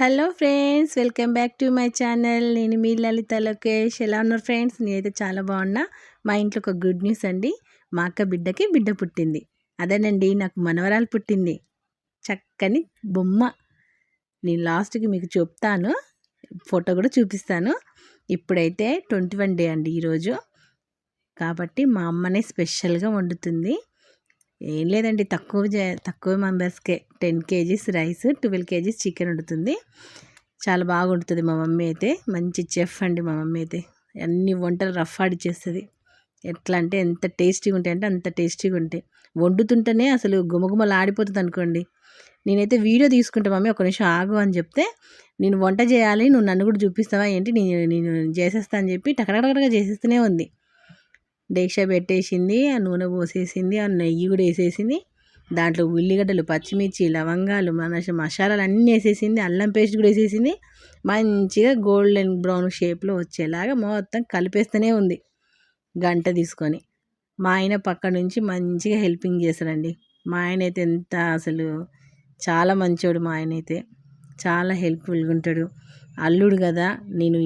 Hello friends, welcome back to my channel. నేను మీ లలిత లోకేష్. ఎలా ఉన్నారు ఫ్రెండ్స్? నేనైతే చాలా బాగున్నా. మా ఇంట్లో ఒక గుడ్ న్యూస్ అండి. మా అక్క బిడ్డకి బిడ్డ పుట్టింది. అదేనండి, నాకు మనవరాలు పుట్టింది. చక్కని బొమ్మ. నేను లాస్ట్కి మీకు చెప్తాను, ఫోటో కూడా చూపిస్తాను. ఇప్పుడైతే 21 డే అండి ఈరోజు. కాబట్టి మా అమ్మనే స్పెషల్గా వండుతుంది. ఏం లేదండి, తక్కువ మెంబర్స్కే 10 kgs రైస్, 12 kgs చికెన్ వండుతుంది. చాలా బాగా వండుతుంది మా మమ్మీ అయితే. మంచి చెఫ్ అండి మా మమ్మీ అయితే. అన్ని వంటలు రఫ్ ఆడిచ్చేస్తుంది. ఎట్లా అంటే ఎంత టేస్టీగా ఉంటాయి అంటే అంత టేస్టీగా ఉంటాయి. వండుతుంటేనే అసలు గుమగుమలు ఆడిపోతుంది అనుకోండి. నేనైతే వీడియో తీసుకుంటా మమ్మీ, ఒక నిమిషం ఆగు అని చెప్తే, నేను వంట చేయాలి, నువ్వు నన్ను కూడా చూపిస్తావా ఏంటి, నేను చేసేస్తా అని చెప్పి టకటకటగా చేసేస్తూనే ఉంది. డేక్ష పెట్టేసింది, ఆ నూనె పోసేసింది, ఆ నెయ్యి కూడా వేసేసింది. దాంట్లో ఉల్లిగడ్డలు, పచ్చిమిర్చి, లవంగాలు, మసాలాలు అన్నీ వేసేసింది. అల్లం పేస్ట్ కూడా వేసేసింది. మంచిగా గోల్డెన్ బ్రౌన్ షేప్లో వచ్చేలాగా మొత్తం కలిపేస్తూనే ఉంది గంట తీసుకొని. మా ఆయన పక్క నుంచి మంచిగా హెల్పింగ్ చేస్తాడండి. మా ఆయన అయితే ఎంత అసలు చాలా మంచోడు. మా ఆయన అయితే చాలా హెల్ప్ఫుల్గా ఉంటాడు. అల్లుడు కదా, నేను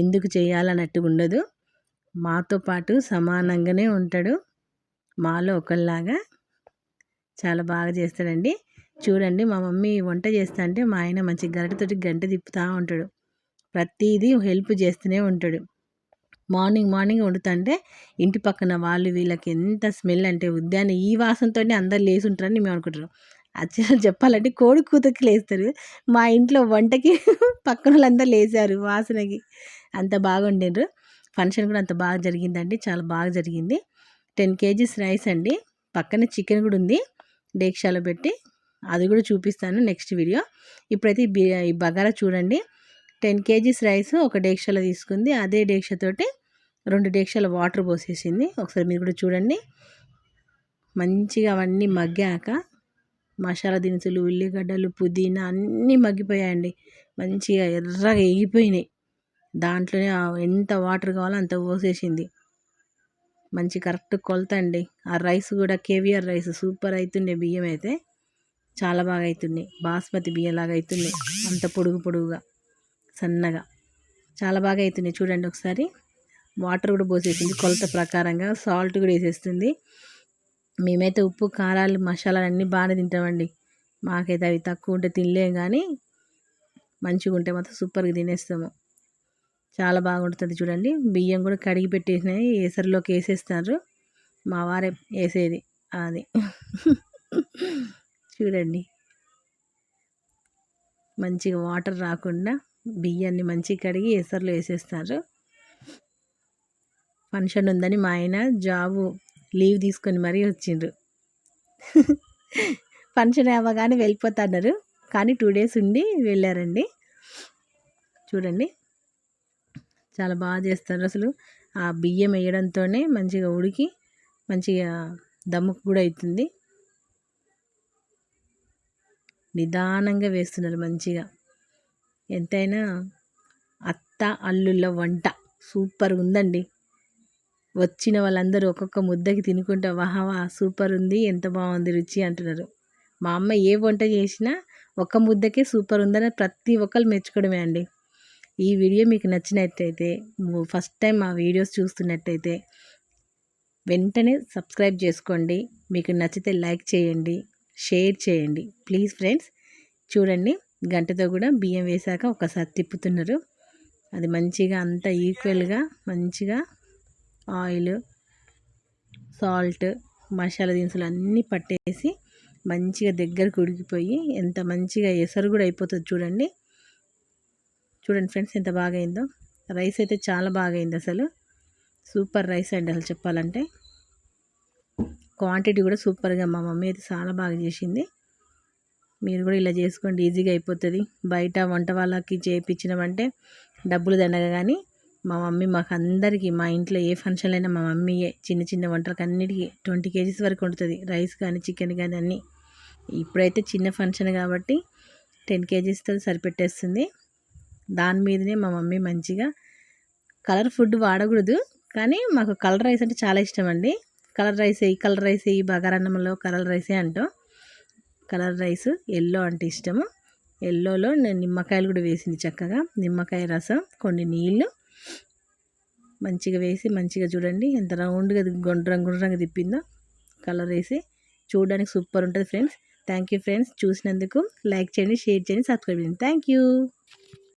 ఎందుకు చేయాలన్నట్టు ఉండదు. మాతో పాటు సమానంగానే ఉంటాడు. మాలో ఒకళ్ళలాగా చాలా బాగా చేస్తాడండి. చూడండి, మా మమ్మీ వంట చేస్తా అంటే మా ఆయన మంచి గరిటెతోటి గంట తిప్పుతూ ఉంటాడు. ప్రతిదీ హెల్ప్ చేస్తూనే ఉంటాడు. మార్నింగ్ వండుతా అంటే ఇంటి పక్కన వాళ్ళు వీళ్ళకి ఎంత స్మెల్ అంటే, ఉద్యాన్నే ఈ వాసనతోనే అందరు లేచి ఉంటారని మేము అనుకుంటారు. యాక్చువల్గా చెప్పాలంటే కోడి కూతకి లేస్తారు. మా ఇంట్లో వంటకి పక్కన వాళ్ళందరూ లేచారు వాసనకి. అంత బాగా వండిండ్రు. ఫంక్షన్ కూడా అంత బాగా జరిగిందండి. చాలా బాగా జరిగింది. 10 kgs రైస్ అండి. పక్కనే చికెన్ కూడా ఉంది డేక్షాలో పెట్టి. అది కూడా చూపిస్తాను నెక్స్ట్ వీడియో. ఇప్పుడైతే ఈ బగారా చూడండి. 10 kgs రైస్ ఒక డేక్షాలో తీసుకుంది. అదే డేక్షతోటి 2 డేక్షాల వాటర్ పోసేసింది. ఒకసారి మీరు కూడా చూడండి. మంచిగా అవన్నీ మగ్గాక మసాలా దినుసులు, ఉల్లిగడ్డలు, పుదీనా అన్నీ మగ్గిపోయాయండి. మంచిగా ఎర్రగా ఎగిపోయినాయి. దాంట్లోనే ఎంత వాటర్ కావాలో అంత పోసేసింది. మంచి కరెక్ట్ కొలత అండి. ఆ రైస్ కూడా కేవిఆర్ రైస్ సూపర్ అవుతుండే. బియ్యం అయితే చాలా బాగా అవుతున్నాయి. బాస్మతి బియ్యంలాగా అవుతున్నాయి. అంత పొడుగుగా సన్నగా చాలా బాగా అవుతున్నాయి. చూడండి ఒకసారి. వాటర్ కూడా పోసేసింది కొలత ప్రకారంగా. సాల్ట్ కూడా వేసేస్తుంది. మేమైతే ఉప్పు, కారాలు, మసాలాలు అన్నీ బాగానే తింటామండి. మాకైతే అవి తక్కువ ఉంటే తినలేం, కానీ మంచిగా ఉంటే మాత్రం సూపర్గా తినేస్తాము. చాలా బాగుంటుంది. చూడండి, బియ్యం కూడా కడిగి పెట్టేసినాయి, ఏసరిలోకి వేసేస్తారు. మా వారే వేసేది అది. చూడండి, మంచిగా వాటర్ రాకుండా బియ్యాన్ని మంచిగా కడిగి ఏసరిలో వేసేస్తారు. ఫంక్షన్ ఉందని మా ఆయన జాబు లీవ్ తీసుకొని మరీ వచ్చిండ్రు. ఫంక్షన్ అవ్వగానే వెళ్ళిపోతున్నారు, కానీ 2 days ఉండి వెళ్ళారండి. చూడండి, చాలా బాగా చేస్తారు. అసలు ఆ బియ్యం వేయడంతోనే మంచిగా ఉడికి మంచిగా దమ్ముకు కూడా అవుతుంది. నిదానంగా వేస్తున్నారు మంచిగా. ఎంతైనా అత్త అల్లుళ్ళ వంట సూపర్ ఉందండి. వచ్చిన వాళ్ళందరూ ఒక్కొక్క ముద్దకి తినుకుంటా వాహవా సూపర్ ఉంది, ఎంత బాగుంది రుచి అంటున్నారు. మా అమ్మ ఏ వంట చేసినా ఒక ముద్దకే సూపర్ ఉందని ప్రతి ఒక్కరు మెచ్చుకోవడమే అండి. ఈ వీడియో మీకు నచ్చినట్టయితే, ఫస్ట్ టైం మా వీడియోస్ చూస్తున్నట్టయితే వెంటనే సబ్స్క్రైబ్ చేసుకోండి. మీకు నచ్చితే లైక్ చేయండి, షేర్ చేయండి ప్లీజ్ ఫ్రెండ్స్. చూడండి, గంటతో కూడా బియ్యం వేశాక ఒకసారి తిప్పుతున్నారు. అది మంచిగా అంతా ఈక్వల్గా మంచిగా ఆయిల్, సాల్ట్, మసాలా దినుసులు అన్నీ పట్టేసి మంచిగా దగ్గరకు ఉడికిపోయి ఎంత మంచిగా ఎసరు కూడా అయిపోతుంది. చూడండి ఫ్రెండ్స్, ఎంత బాగా అయిందో. రైస్ అయితే చాలా బాగా అయింది. అసలు సూపర్ రైస్ అండి. అసలు చెప్పాలంటే క్వాంటిటీ కూడా సూపర్గా మా మమ్మీ అయితే చాలా బాగా చేసింది. మీరు కూడా ఇలా చేసుకోండి, ఈజీగా అయిపోతుంది. బయట వంట వాళ్ళకి చేయించినామంటే డబ్బులు దండగా, కానీ మా మమ్మీ మాకు అందరికీ, మా ఇంట్లో ఏ ఫంక్షన్ అయినా మా మమ్మీయే చిన్న వంటలకు అన్నిటికీ 20 kgs వరకు ఉంటుంది. రైస్ కానీ చికెన్ కానీ అన్నీ. ఇప్పుడైతే చిన్న ఫంక్షన్ కాబట్టి 10 kgsతో సరిపెట్టేస్తుంది. దాని మీదనే మా మమ్మీ మంచిగా కలర్ ఫుడ్ వాడకూడదు, కానీ మాకు కలర్ రైస్ అంటే చాలా ఇష్టం అండి. కలర్ రైస్ వేయి బగారన్నంలో కలర్ రైసే అంటాం. కలర్ రైస్ ఎల్లో అంటే ఇష్టము. ఎల్లోలో నేను నిమ్మకాయలు కూడా వేసింది చక్కగా. నిమ్మకాయ రసం, కొన్ని నీళ్ళు మంచిగా వేసి మంచిగా చూడండి ఎంత రౌండ్గా గుండ్రంగా తిప్పిందో. కలర్ వేసి చూడడానికి సూపర్ ఉంటుంది ఫ్రెండ్స్. థ్యాంక్ యూ ఫ్రెండ్స్, చూసినందుకు లైక్ చేయండి, షేర్ చేయండి, సబ్స్క్రైబ్ చేయండి. Thank you.